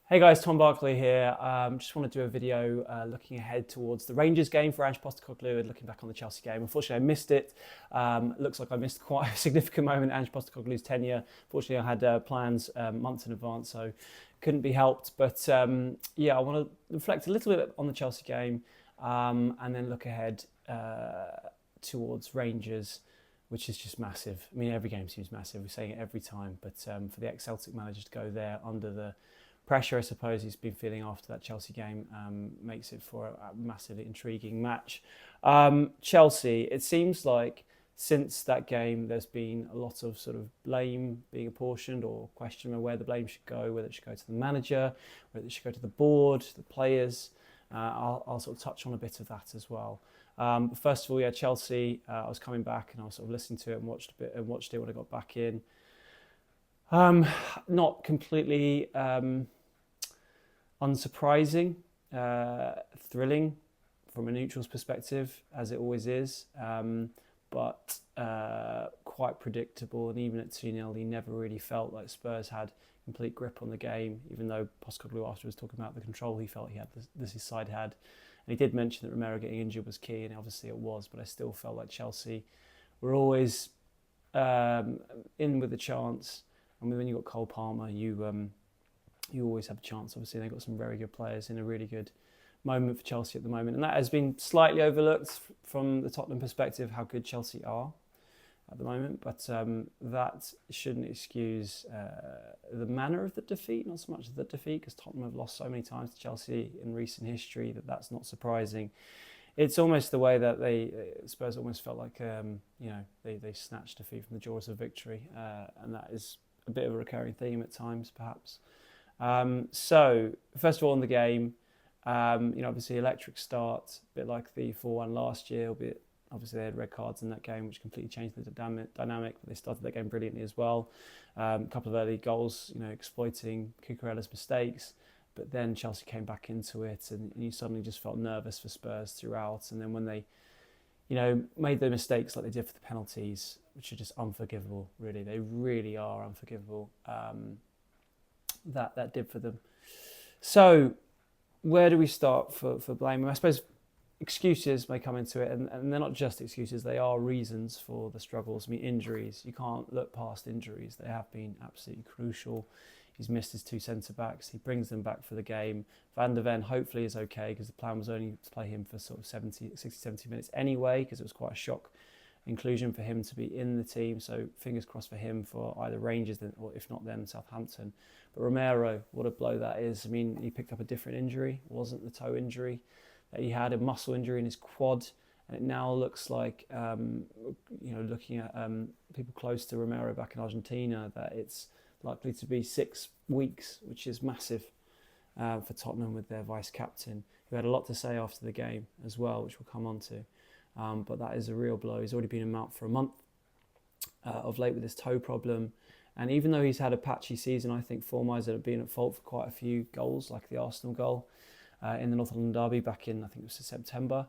Hey guys, Tom Barclay here. Just want to do a video looking ahead towards the Rangers game for Ange Postecoglou and looking back on the Chelsea game. Unfortunately, I missed it. Looks like I missed quite a significant moment in Ange Postecoglou's tenure. Fortunately, I had plans months in advance, so couldn't be helped. But yeah, I want to reflect a little bit on the Chelsea game and then look ahead towards Rangers, which is just massive. I mean, every game seems massive. We're saying it every time, but for the ex-Celtic manager to go there under the pressure, I suppose, he's been feeling after that Chelsea game makes it for a massively intriguing match. Chelsea, it seems like since that game, there's been a lot of sort of blame being apportioned or question of where the blame should go, whether it should go to the manager, whether it should go to the board, the players. I'll sort of touch on a bit of that as well. But first of all, yeah, Chelsea. I was coming back and I was sort of listening to it and watched it when I got back in. Not completely unsurprising, thrilling from a neutral's perspective, as it always is, but quite predictable. And even at 2-0, he never really felt like Spurs had complete grip on the game, even though Postecoglou after was talking about the control he felt he had, this his side had. And he did mention that Romero getting injured was key, and obviously it was, but I still felt like Chelsea were always in with a chance. I mean, when you've got Cole Palmer, you always have a chance. Obviously, they've got some very good players in a really good moment for Chelsea at the moment. And that has been slightly overlooked from the Tottenham perspective, how good Chelsea are at the moment. But that shouldn't excuse the manner of the defeat, not so much the defeat, because Tottenham have lost so many times to Chelsea in recent history that's not surprising. It's almost the way that Spurs almost felt like, they snatched defeat from the jaws of victory. And that is a bit of a recurring theme at times, perhaps. So, first of all, in the game, obviously electric start, a bit like the 4-1 last year, albeit obviously they had red cards in that game, which completely changed the dynamic, but they started that game brilliantly as well. A couple of early goals, exploiting Cucurella's mistakes, but then Chelsea came back into it and you suddenly just felt nervous for Spurs throughout. And then when they, made the mistakes like they did for the penalties, which are just unforgivable, really. They really are unforgivable. That did for them. So where do we start for blame? I suppose excuses may come into it, and they're not just excuses, they are reasons for the struggles. I mean, injuries, you can't look past injuries. They have been absolutely crucial. He's missed his two centre-backs. He brings them back for the game. Van der Ven hopefully is okay, because the plan was only to play him for sort of 60, 70 minutes anyway, because it was quite a shock inclusion for him to be in the team. So fingers crossed for him for either Rangers, or if not then Southampton. But Romero, what a blow that is. I mean, he picked up a different injury. It wasn't the toe injury that he had, a muscle injury in his quad. And it now looks like, looking at people close to Romero back in Argentina, that it's likely to be 6 weeks, which is massive for Tottenham with their vice-captain, who had a lot to say after the game as well, which we'll come on to. But that is a real blow. He's already been in Mount for a month of late with his toe problem. And even though he's had a patchy season, I think form-wise have been at fault for quite a few goals, like the Arsenal goal in the North London derby back in, I think it was September.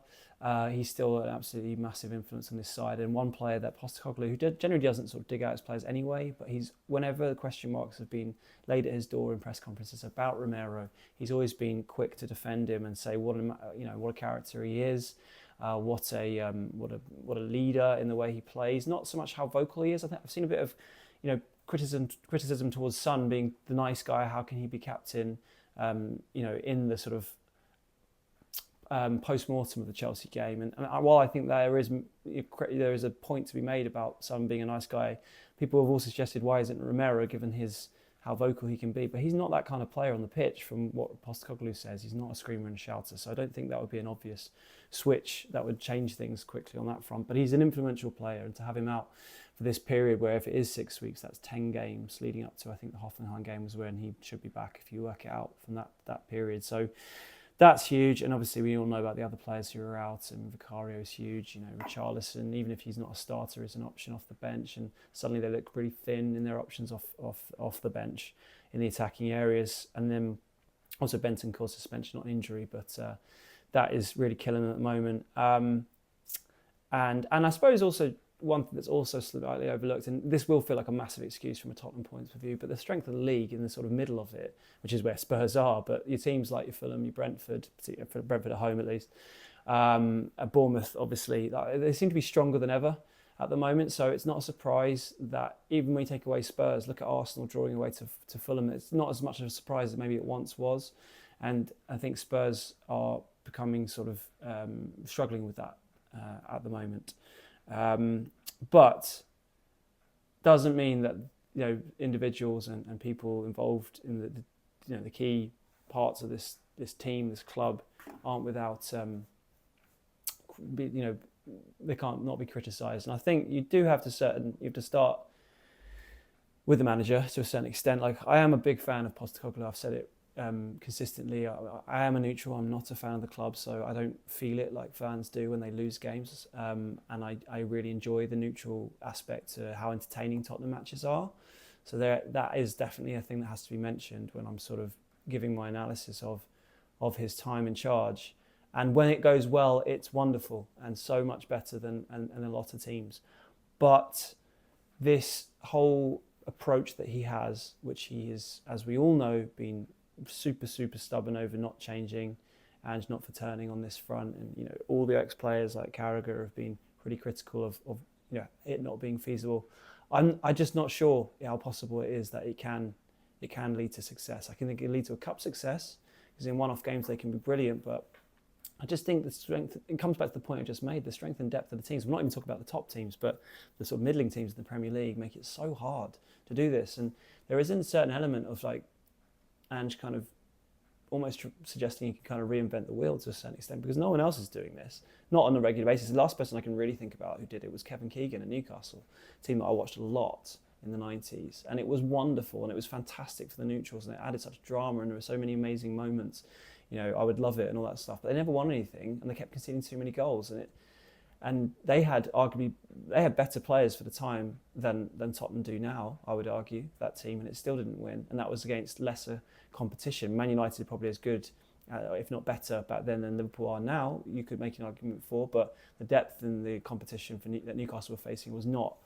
He's still an absolutely massive influence on this side. And one player that Postecoglou, who generally doesn't sort of dig out his players anyway, but whenever the question marks have been laid at his door in press conferences about Romero, he's always been quick to defend him and say what a character he is. What a leader in the way he plays. Not so much how vocal he is. I think I've seen a bit of, criticism towards Son being the nice guy. How can he be captain? In the sort of post-mortem of the Chelsea game. And while I think there is a point to be made about Son being a nice guy, people have also suggested why isn't Romero, given how vocal he can be. But he's not that kind of player on the pitch, from what Postecoglou says. He's not a screamer and shouter, so I don't think that would be an obvious switch that would change things quickly on that front. But he's an influential player, and to have him out for this period where, if it is 6 weeks, that's 10 games leading up to, I think the Hoffenheim game was when he should be back, if you work it out from that period. So that's huge. And obviously we all know about the other players who are out, and Vicario is huge. Richarlison, even if he's not a starter, is an option off the bench, and suddenly they look pretty thin in their options off the bench in the attacking areas. And then also Benton caused suspension, not injury, but that is really killing them at the moment. And I suppose also one thing that's also slightly overlooked, and this will feel like a massive excuse from a Tottenham point of view, but the strength of the league in the sort of middle of it, which is where Spurs are, but your teams like your Fulham, your Brentford, particularly for Brentford at home at least, at Bournemouth, obviously, they seem to be stronger than ever at the moment. So it's not a surprise that even when you take away Spurs, look at Arsenal drawing away to Fulham. It's not as much of a surprise as maybe it once was. And I think Spurs are becoming sort of struggling with that at the moment. But doesn't mean that individuals and people involved in the key parts of this team, this club, aren't without they can't not be criticised. And I think you have to start with the manager to a certain extent. Like, I am a big fan of Postecoglou. I've said it consistently. I am a neutral. I'm not a fan of the club, so I don't feel it like fans do when they lose games. And I really enjoy the neutral aspect to how entertaining Tottenham matches are. So that is definitely a thing that has to be mentioned when I'm sort of giving my analysis of his time in charge. And when it goes well, it's wonderful and so much better than a lot of teams. But this whole approach that he has, which he is, as we all know, been super, super stubborn over not changing and not for turning on this front. And, all the ex-players like Carragher have been pretty critical of it not being feasible. I'm just not sure how possible it is that it can lead to success. I can think it can lead to a cup success, because in one-off games they can be brilliant, but I just think the strength, it comes back to the point I just made, the strength and depth of the teams. We're not even talking about the top teams, but the sort of middling teams in the Premier League make it so hard to do this. And there is a certain element of like Ange kind of almost suggesting he can kind of reinvent the wheel to a certain extent, because no one else is doing this, not on a regular basis. The last person I can really think about who did it was Kevin Keegan at Newcastle, a team that I watched a lot in the 90s, and it was wonderful and it was fantastic for the neutrals, and it added such drama and there were so many amazing moments. I would love it and all that stuff, but they never won anything and they kept conceding too many goals, and they had better players for the time than Tottenham do now, I would argue, that team, and it still didn't win, and that was against lesser competition. Man United probably as good, if not better back then than Liverpool are now, you could make an argument for, but the depth in the competition that Newcastle were facing was not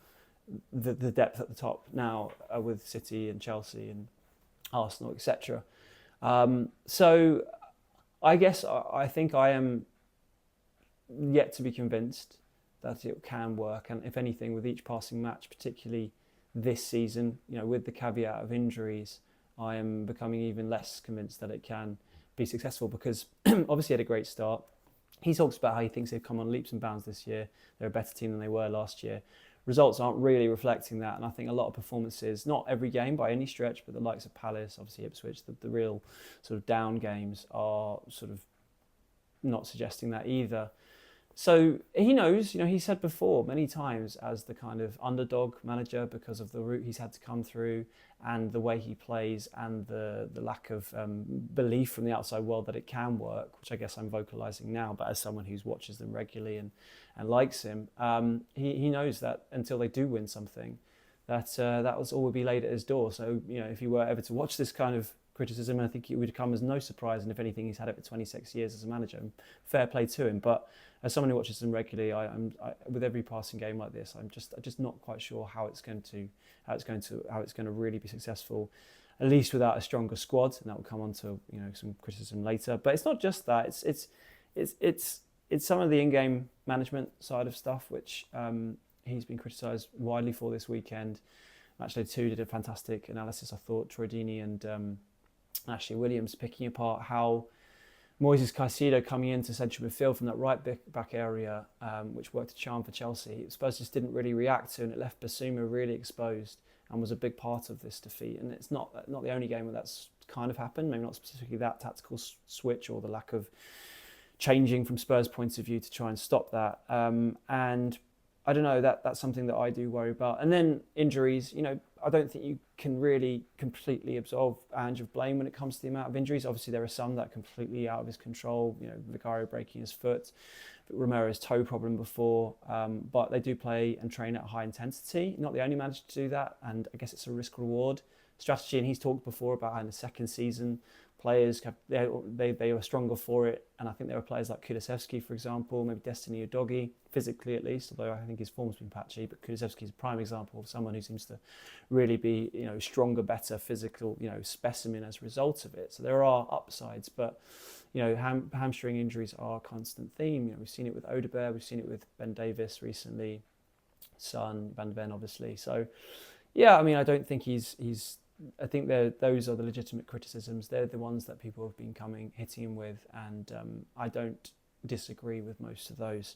the depth at the top now with City and Chelsea and Arsenal, etc. So I guess I think I am yet to be convinced that it can work, and if anything, with each passing match, particularly this season, with the caveat of injuries, I am becoming even less convinced that it can be successful, because obviously he had a great start. He talks about how he thinks they've come on leaps and bounds this year. They're a better team than they were last year. Results aren't really reflecting that, and I think a lot of performances, not every game by any stretch, but the likes of Palace, obviously Ipswich, the real sort of down games are sort of not suggesting that either. So he knows, he said before many times, as the kind of underdog manager, because of the route he's had to come through and the way he plays and the lack of belief from the outside world that it can work, which I guess I'm vocalising now, but as someone who watches them regularly and likes him, he knows that until they do win something, that was all would be laid at his door. So, if you were ever to watch this kind of criticism, I think it would come as no surprise, and if anything, he's had it for 26 years as a manager, and fair play to him. But as someone who watches them regularly, I with every passing game like this, I'm just not quite sure how it's going to really be successful, at least without a stronger squad, and that will come on to some criticism later. But it's not just that; it's some of the in-game management side of stuff, which he's been criticised widely for this weekend. Matchday 2 did a fantastic analysis, I thought. Troy Deeney and Ashley Williams picking apart how Moises Caicedo coming into central midfield from that right back area, which worked a charm for Chelsea. Spurs just didn't really react to, and it left Basuma really exposed and was a big part of this defeat. And it's not the only game where that's kind of happened, maybe not specifically that tactical switch or the lack of changing from Spurs' point of view to try and stop that. And I don't know, that's something that I do worry about. And then injuries, I don't think you can really completely absolve Ange of blame when it comes to the amount of injuries. Obviously, there are some that are completely out of his control, Vicario breaking his foot, Romero's toe problem before, but they do play and train at a high intensity. Not the only manager to do that, and I guess it's a risk reward. strategy, and he's talked before about how in the second season players they were stronger for it, and I think there were players like Kulusevski, for example, maybe Destiny Udogie, physically at least, although I think his form's been patchy, but Kulusevski is a prime example of someone who seems to really be, stronger, better physical, specimen as a result of it. So there are upsides, but hamstring injuries are a constant theme. We've seen it with Odegaard, we've seen it with Ben Davies recently, Son, Van de Ven, obviously. So yeah, I mean, I don't think he's I think those are the legitimate criticisms. They're the ones that people have been hitting him with, and I don't disagree with most of those.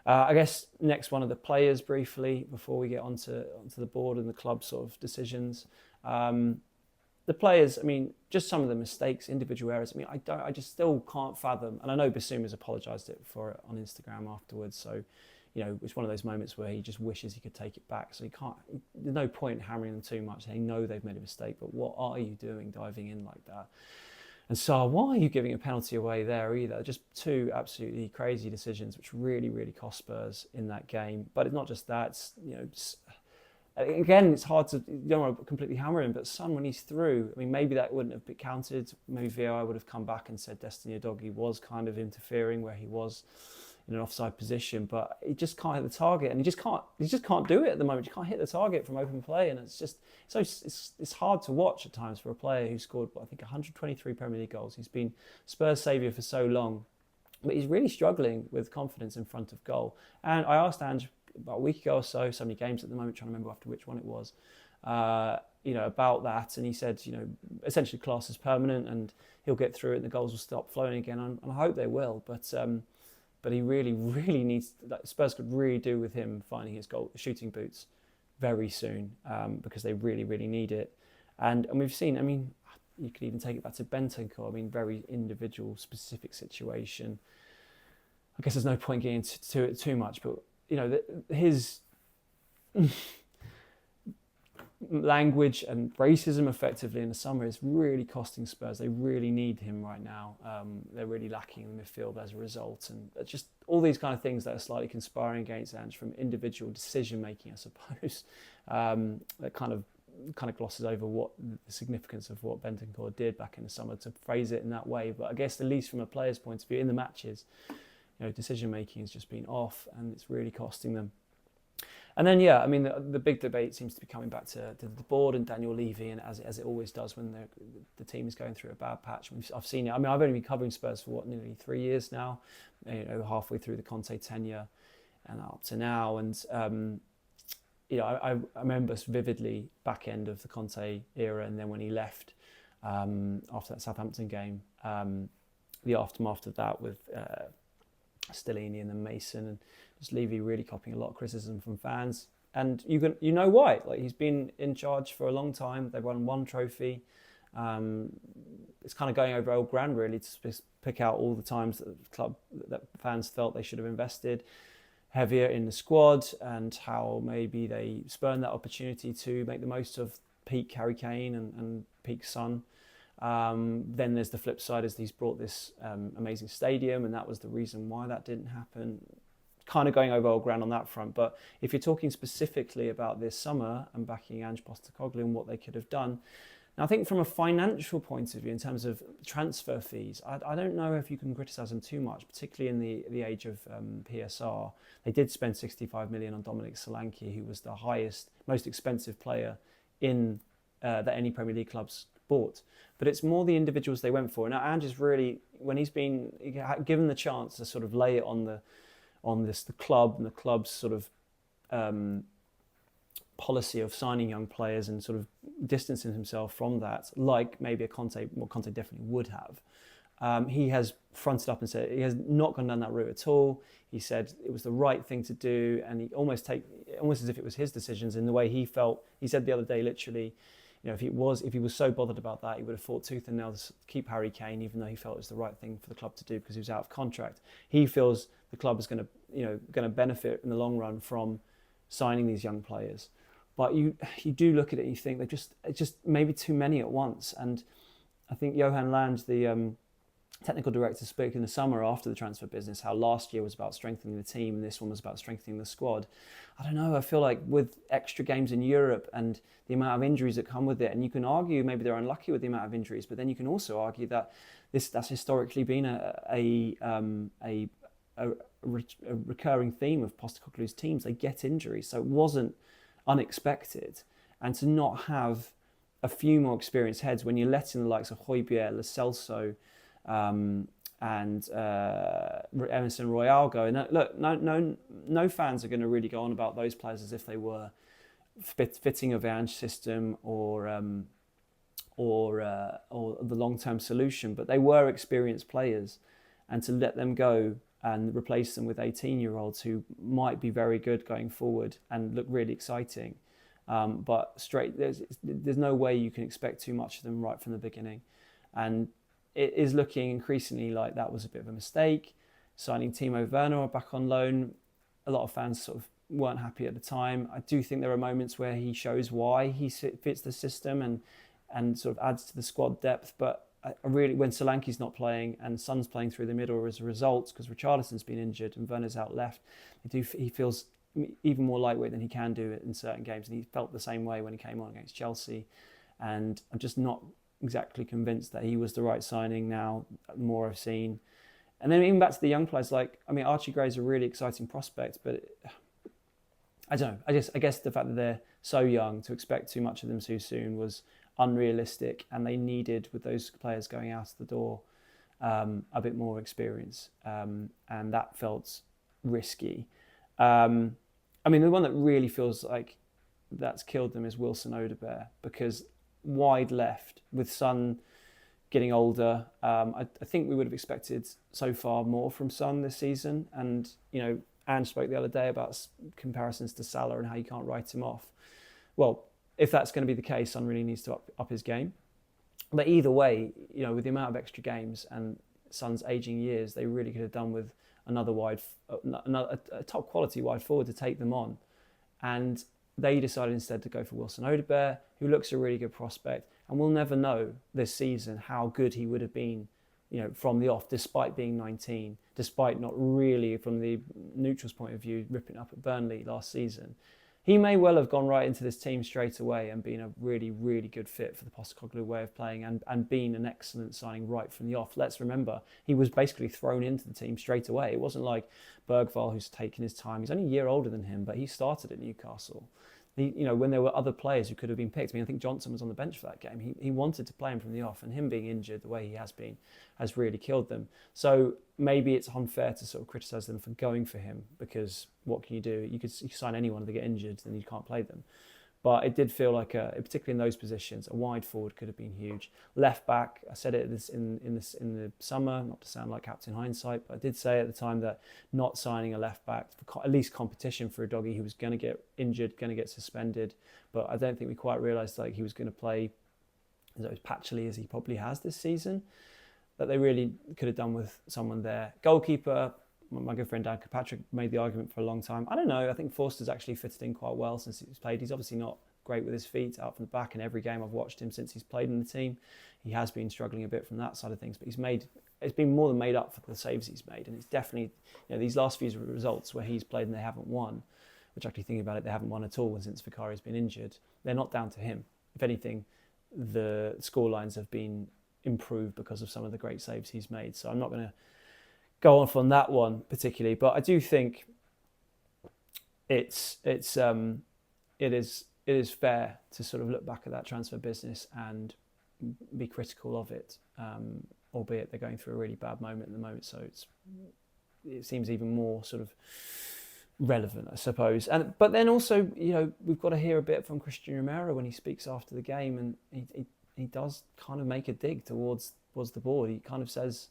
I guess next one of the players briefly before we get onto the board and the club sort of decisions. The players, I mean, just some of the mistakes, individual errors. I mean, I just still can't fathom, and I know Bissouma's apologised for it on Instagram afterwards. So, it's one of those moments where he just wishes he could take it back. So he can't. There's no point hammering them too much. They know they've made a mistake, but what are you doing diving in like that? And so, why are you giving a penalty away there either? Just two absolutely crazy decisions, which really, really cost Spurs in that game. But it's not just that. It's, again, it's hard to, you don't want to completely hammer him, but Son, when he's through, I mean, maybe that wouldn't have been counted. Maybe VAR would have come back and said Destiny Udogie was kind of interfering where he was in an offside position, but he just can't hit the target, and he just can't do it at the moment. You can't hit the target from open play, and it's just so it's hard to watch at times for a player who scored, I think, 123 Premier League goals. He's been Spurs' saviour for so long, but he's really struggling with confidence in front of goal. And I asked Ange about a week ago or so many games at the moment, trying to remember after which one it was, about that, and he said, essentially class is permanent, and he'll get through it, and the goals will stop flowing again, and I hope they will, but he really, really needs, Spurs could really do with him finding his shooting boots very soon, because they really, really need it. And we've seen, I mean, you could even take it back to Bentancur. I mean, very individual, specific situation. I guess there's no point getting into it too much, but, his language and racism effectively in the summer is really costing Spurs. They really need him right now. They're really lacking in the midfield as a result, and just all these kind of things that are slightly conspiring against Ange from individual decision making, I suppose. That kind of glosses over what the significance of what Bentancur did back in the summer, to phrase it in that way. But I guess at least from a player's point of view in the matches, decision making has just been off, and it's really costing them. And then, I mean, the big debate seems to be coming back to the board and Daniel Levy, and as it always does when the team is going through a bad patch. I've seen it. I mean, I've only been covering Spurs for nearly 3 years now, halfway through the Conte tenure and up to now. And I remember vividly back end of the Conte era, and then when he left after that Southampton game, the aftermath of that with Stellini and then Mason, and just Levy really copying a lot of criticism from fans. And you know why? Like, he's been in charge for a long time. They've won one trophy. It's kind of going over old ground, really, to pick out all the times that the club, that fans felt they should have invested heavier in the squad, and how maybe they spurned that opportunity to make the most of peak Harry Kane and peak Son. Then there's the flip side, is he's brought this amazing stadium, and that was the reason why that didn't happen. Kind of going over old ground on that front. But if you're talking specifically about this summer and backing Ange Postecoglou and what they could have done, now I think from a financial point of view, in terms of transfer fees, I don't know if you can criticise them too much, particularly in the age of PSR. They did spend 65 million on Dominic Solanke, who was the most expensive player in that any Premier League clubs bought. But it's more the individuals they went for. Now Ange is really, when he's been given the chance to sort of lay it on the club and the club's sort of policy of signing young players and sort of distancing himself from that, like maybe Conte definitely would have. He has fronted up and said he has not gone down that route at all. He said it was the right thing to do, and he almost as if it was his decisions in the way he felt. He said the other day, literally, if he was so bothered about that, he would have fought tooth and nail to keep Harry Kane, even though he felt it was the right thing for the club to do because he was out of contract. He feels the club is going to benefit in the long run from signing these young players. But you do look at it and you think it's just maybe too many at once. And I think Johan Lange, the technical director spoke in the summer after the transfer business how last year was about strengthening the team and this one was about strengthening the squad. I don't know, I feel like with extra games in Europe and the amount of injuries that come with it, and you can argue maybe they're unlucky with the amount of injuries, but then you can also argue that that's historically been a recurring theme of Postecoglou's teams. They get injuries, so it wasn't unexpected. And to not have a few more experienced heads when you're letting the likes of Højbjerg, Lo Celso, and Emerson Royale go. And look, no fans are going to really go on about those players as if they were fitting of the Ange system or the long-term solution, but they were experienced players, and to let them go and replace them with 18-year-olds who might be very good going forward and look really exciting. But there's no way you can expect too much of them right from the beginning. And it is looking increasingly like that was a bit of a mistake. Signing Timo Werner back on loan, a lot of fans sort of weren't happy at the time. I do think there are moments where he shows why he fits the system and sort of adds to the squad depth. But I really, when Solanke's not playing and Son's playing through the middle as a result, because Richarlison's been injured and Werner's out left, he feels even more lightweight than he can do in certain games. And he felt the same way when he came on against Chelsea. And I'm just not exactly convinced that he was the right signing now, the more I've seen. And then even back to the young players, Archie Gray's a really exciting prospect, but I don't know. I guess the fact that they're so young, to expect too much of them too soon was unrealistic, and they needed, with those players going out the door, a bit more experience, and that felt risky. The one that really feels like that's killed them is Wilson Odobert, because wide left with Son getting older, I think we would have expected so far more from Son this season. And Ange spoke the other day about comparisons to Salah and how you can't write him off. Well, if that's going to be the case, Son really needs to up his game. But either way, with the amount of extra games and Son's aging years, they really could have done with a top quality wide forward to take them on. And they decided instead to go for Wilson Odobert, who looks a really good prospect. And we'll never know this season how good he would have been, from the off, despite being 19, despite not really, from the neutral's point of view, ripping up at Burnley last season. He may well have gone right into this team straight away and been a really, really good fit for the Postecoglou way of playing and been an excellent signing right from the off. Let's remember, he was basically thrown into the team straight away. It wasn't like Bergvall, who's taken his time. He's only a year older than him, but he started at Newcastle. When there were other players who could have been picked. I think Johnson was on the bench for that game. He wanted to play him from the off, and him being injured the way he has been has really killed them. So maybe it's unfair to sort of criticise them for going for him, because what can you do? You could sign anyone if they get injured, then you can't play them. But it did feel like, particularly in those positions, a wide forward could have been huge. Left back, I said it in the summer, not to sound like Captain Hindsight, but I did say at the time that not signing a left back for at least competition for a doggy who was going to get injured, going to get suspended. But I don't think we quite realised he was going to play as patchily as he probably has this season. That they really could have done with someone there. Goalkeeper, my good friend Dan Kirkpatrick made the argument for a long time. I don't know. I think Forster's actually fitted in quite well since he's played. He's obviously not great with his feet out from the back. In every game I've watched him since he's played in the team, he has been struggling a bit from that side of things. But it's been more than made up for the saves he's made. And it's definitely, these last few results where he's played and they haven't won, which actually thinking about it, they haven't won at all since Vicari's been injured. They're not down to him. If anything, the scorelines have been improved because of some of the great saves he's made. So I'm not going to go off on that one particularly, but I do think it is fair to sort of look back at that transfer business and be critical of it, albeit they're going through a really bad moment at the moment. So it seems even more sort of relevant, I suppose. But then also, we've got to hear a bit from Christian Romero when he speaks after the game, and he does kind of make a dig towards the board. He kind of says,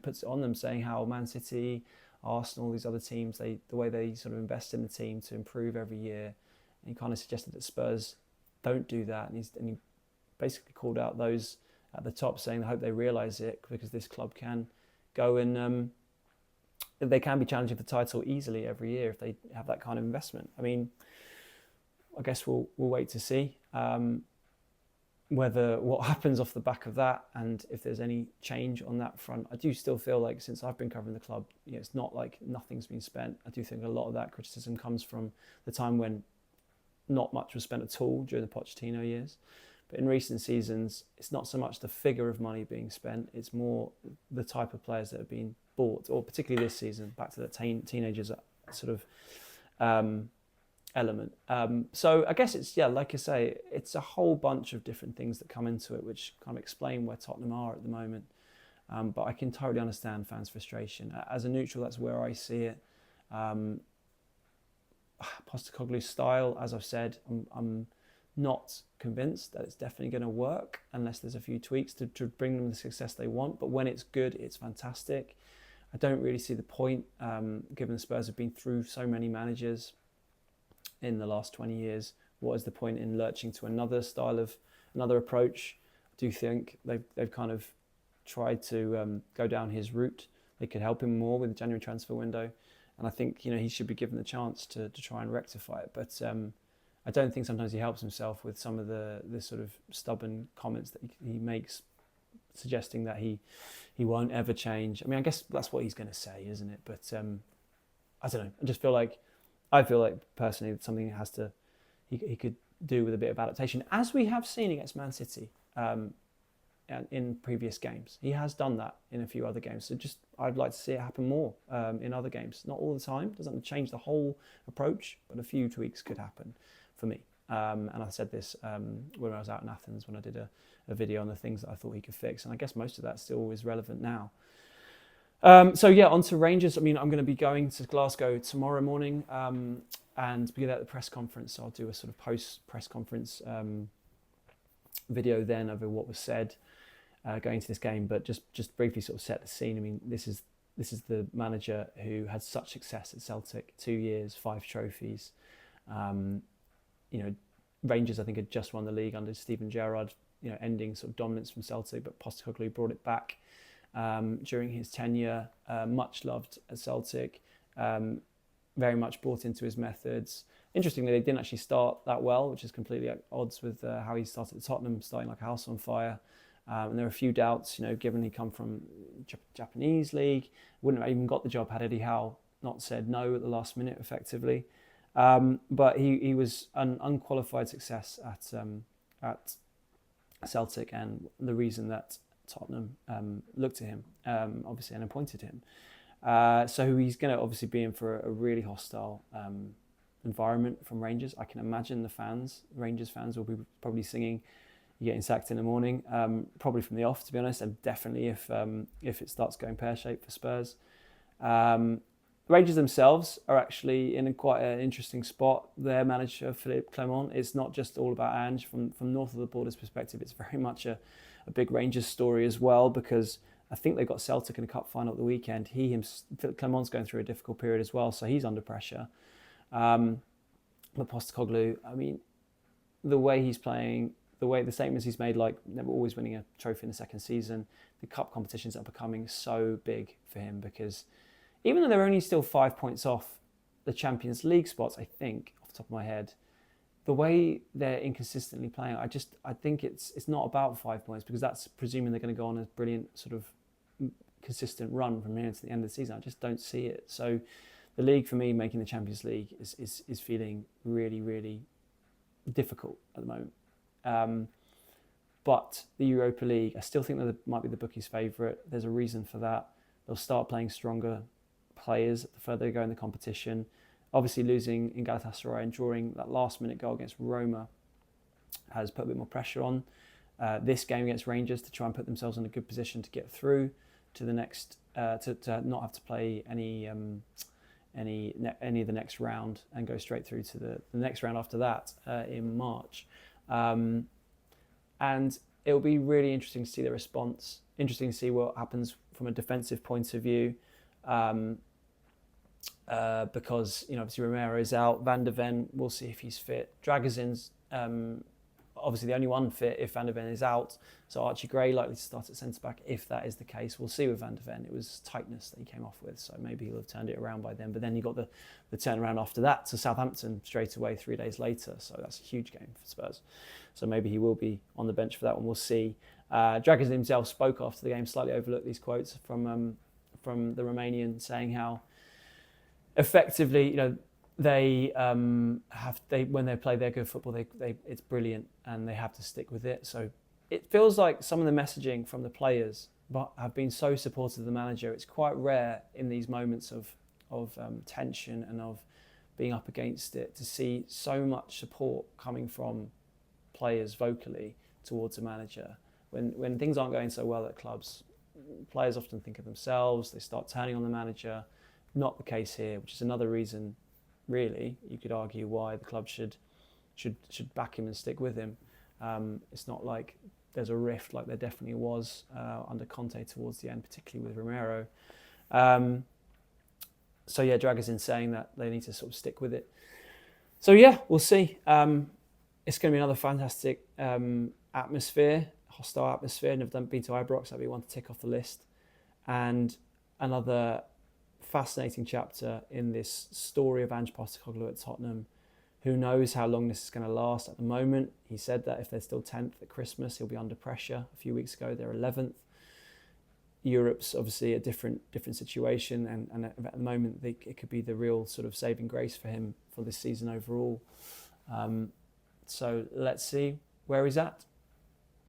puts it on them, saying how Man City, Arsenal, these other teams, the way they sort of invest in the team to improve every year. And he kind of suggested that Spurs don't do that. And he basically called out those at the top, saying, I hope they realise it, because this club can go and they can be challenging for the title easily every year if they have that kind of investment. I mean, I guess we'll wait to see. whether what happens off the back of that, and if there's any change on that front. I do still feel like, since I've been covering the club, it's not like nothing's been spent. I do think a lot of that criticism comes from the time when not much was spent at all during the Pochettino years. But in recent seasons, it's not so much the figure of money being spent, it's more the type of players that have been bought, or particularly this season, back to the teenagers sort of element. So I guess it's, like I say, it's a whole bunch of different things that come into it, which kind of explain where Tottenham are at the moment. But I can totally understand fans' frustration. As a neutral, that's where I see it. Postecoglou's style, as I've said, I'm not convinced that it's definitely going to work unless there's a few tweaks to bring them the success they want. But when it's good, it's fantastic. I don't really see the point, given the Spurs have been through so many managers in the last 20 years. What is the point in lurching to another approach? I do think they've kind of tried to go down his route. They could help him more with the January transfer window. And I think, he should be given the chance to try and rectify it. But I don't think sometimes he helps himself with some of the sort of stubborn comments that he makes, suggesting that he won't ever change. I mean, I guess that's what he's going to say, isn't it? But I don't know. I feel like personally that something he could do with a bit of adaptation, as we have seen against Man City in previous games. He has done that in a few other games. So I'd like to see it happen more in other games. Not all the time. Doesn't change the whole approach, but a few tweaks could happen for me. And I said this when I was out in Athens, when I did a video on the things that I thought he could fix. And I guess most of that still is relevant now. On to Rangers. I mean, I'm going to be going to Glasgow tomorrow morning and be there at the press conference. So I'll do a sort of post-press conference video then over what was said going into this game. But just briefly sort of set the scene. I mean, this is the manager who had such success at Celtic, 2 years, 5 trophies. Rangers, I think, had just won the league under Steven Gerrard, ending sort of dominance from Celtic, but Postecoglou brought it back during his tenure. Much loved at Celtic, very much bought into his methods. Interestingly, they didn't actually start that well, which is completely at odds with how he started at Tottenham, starting like a house on fire. And there are a few doubts, given he come from Japanese league, wouldn't have even got the job had Eddie Howe not said no at the last minute, effectively. But he was an unqualified success at Celtic, and the reason that Tottenham looked at him, obviously, and appointed him. So he's going to obviously be in for a really hostile environment from Rangers. I can imagine the Rangers fans will be probably singing "You're getting sacked in the morning," probably from the off, to be honest, and definitely if it starts going pear-shaped for Spurs. Rangers themselves are actually in quite an interesting spot. Their manager, Philippe Clement, it's not just all about Ange. From north of the border's perspective, it's very much a big Rangers story as well, because I think they've got Celtic in a cup final at the weekend. Philippe Clement's going through a difficult period as well, so he's under pressure. But Postecoglou, I mean, the way he's playing, the statements he's made, like never always winning a trophy in the second season, the cup competitions are becoming so big for him, because even though they're only still 5 points off the Champions League spots, I think, off the top of my head, the way they're inconsistently playing, I think it's not about 5 points, because that's presuming they're going to go on a brilliant sort of consistent run from here to the end of the season. I just don't see it. So the league, for me, making the Champions League is feeling really, really difficult at the moment. But the Europa League, I still think that might be the bookies' favourite. There's a reason for that. They'll start playing stronger players the further they go in the competition. Obviously, losing in Galatasaray and drawing that last-minute goal against Roma has put a bit more pressure on this game against Rangers to try and put themselves in a good position to get through to the next, to not have to play any of the next round and go straight through to the next round after that in March. And it'll be really interesting to see the response. Interesting to see what happens from a defensive point of view. Because obviously Romero is out, Van de Ven, we'll see if he's fit. Dragusin's obviously the only one fit if Van der Ven is out. So Archie Gray likely to start at centre-back if that is the case. We'll see with Van der Ven. It was tightness that he came off with, so maybe he'll have turned it around by then. But then you got the turnaround after that to Southampton straight away 3 days later. So that's a huge game for Spurs. So maybe he will be on the bench for that one. We'll see. Dragic himself spoke after the game, slightly overlooked these quotes from the Romanian, saying how effectively, they when they play their good football, it's brilliant and they have to stick with it. So it feels like some of the messaging from the players have been so supportive of the manager. It's quite rare in these moments of tension and of being up against it to see so much support coming from players vocally towards a manager. When things aren't going so well at clubs, players often think of themselves, they start turning on the manager. Not the case here, which is another reason, really, you could argue why the club should back him and stick with him. It's not like there's a rift like there definitely was under Conte towards the end, particularly with Romero. So yeah, Dragic saying that they need to sort of stick with it. So yeah, we'll see. It's going to be another fantastic atmosphere, hostile atmosphere. Never been to Ibrox, that'd be one to tick off the list. And another fascinating chapter in this story of Ange Postecoglou at Tottenham. Who knows how long this is going to last at the moment. He said that if they're still 10th at Christmas, he'll be under pressure. A few weeks ago, they're 11th. Europe's obviously a different situation, and at the moment, it could be the real sort of saving grace for him for this season overall. So let's see where he's at.